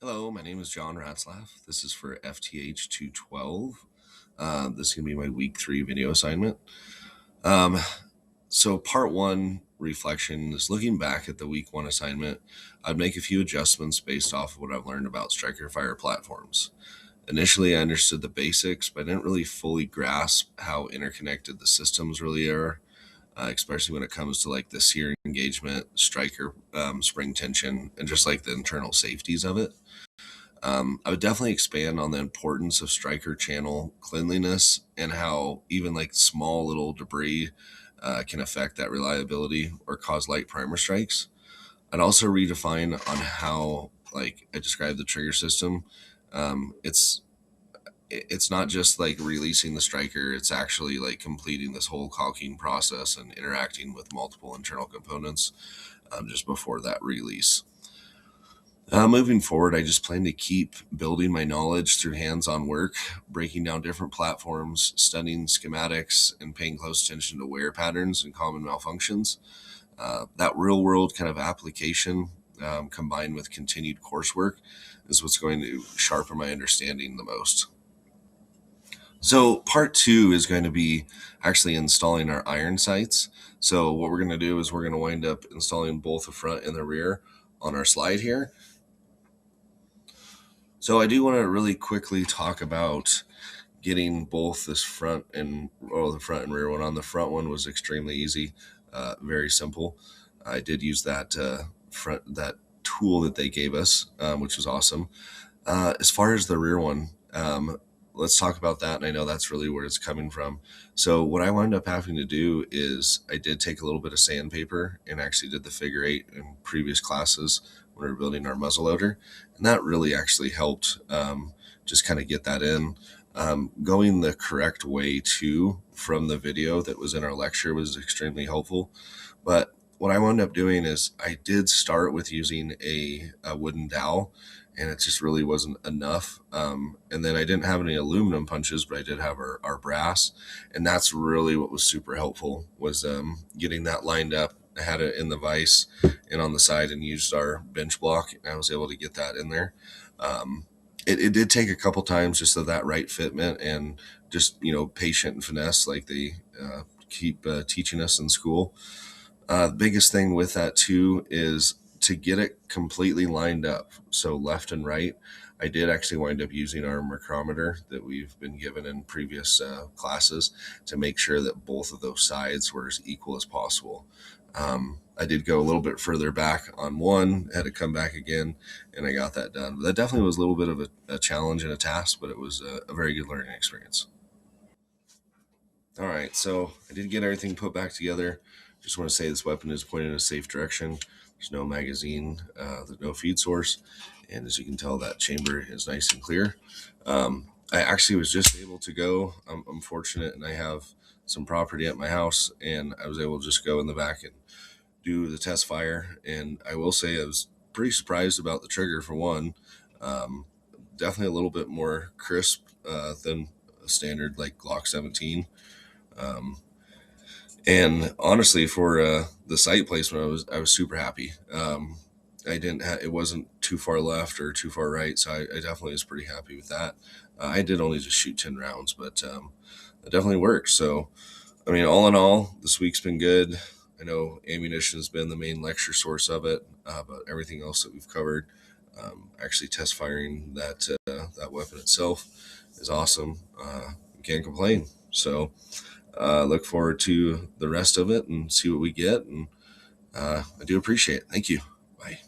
Hello, my name is John Ratzlaff. This is for FTH 212. This is going to be my week 3 video assignment. Um, so, part 1 reflection is looking back at the week 1 assignment. I'd make a few adjustments based off of what I've learned about striker fire platforms. Initially, I understood the basics, but I didn't really fully grasp how interconnected the systems really are. Especially when it comes to like the sear engagement, striker spring tension, and just like the internal safeties of it. I would definitely expand on the importance of striker channel cleanliness and how even like small little debris can affect that reliability or cause light primer strikes. I'd also redefine on how like I describe the trigger system. Um, it's it's not just like releasing the striker, it's actually like completing this whole caulking process and interacting with multiple internal components just before that release. Moving forward, I just plan to keep building my knowledge through hands-on work, breaking down different platforms, studying schematics, and paying close attention to wear patterns and common malfunctions. That real-world kind of application, combined with continued coursework, is what's going to sharpen my understanding the most. So part 2 is going to be actually installing our iron sights. So what we're going to do is we're going to wind up installing both the front and the rear on our slide here. So I do want to really quickly talk about getting both the front and rear one. On the front one was extremely easy, very simple. I did use that that tool that they gave us, which was awesome. As far as the rear one, let's talk about that. And I know that's really where it's coming from. So what I wound up having to do is I did take a little bit of sandpaper and actually did the figure 8 in previous classes when we were building our muzzleloader. And that really actually helped just kind of get that in. Going the correct way too from the video that was in our lecture was extremely helpful. But what I wound up doing is I did start with using a wooden dowel, and it just really wasn't enough. And then I didn't have any aluminum punches, but I did have our brass. And that's really what was super helpful was getting that lined up. I had it in the vise and on the side and used our bench block, and I was able to get that in there. It did take a couple times just so that right fitment and just, patient and finesse like they keep teaching us in school. The biggest thing with that too is to get it completely lined up. So left and right, I did actually wind up using our micrometer that we've been given in previous classes to make sure that both of those sides were as equal as possible. I did go a little bit further back on one, had to come back again, and I got that done. But that definitely was a little bit of a challenge and a task, but it was a very good learning experience. All right, so I did get everything put back together. Just want to say this weapon is pointed in a safe direction. There's no magazine, there's no feed source, and as you can tell, that chamber is nice and clear. I actually was just able to go. I'm fortunate, and I have some property at my house, and I was able to just go in the back and do the test fire. And I will say I was pretty surprised about the trigger for one. Um, Definitely a little bit more crisp than a standard like Glock 17. Um, and honestly, for the sight placement, I was super happy. I didn't it wasn't too far left or too far right, so I definitely was pretty happy with that. I did only just shoot 10 rounds, but it definitely worked. So, I mean, all in all, this week's been good. I know ammunition has been the main lecture source of it, but everything else that we've covered, actually test firing that weapon itself is awesome. Can't complain. So look forward to the rest of it and see what we get. And I do appreciate it. Thank you. Bye.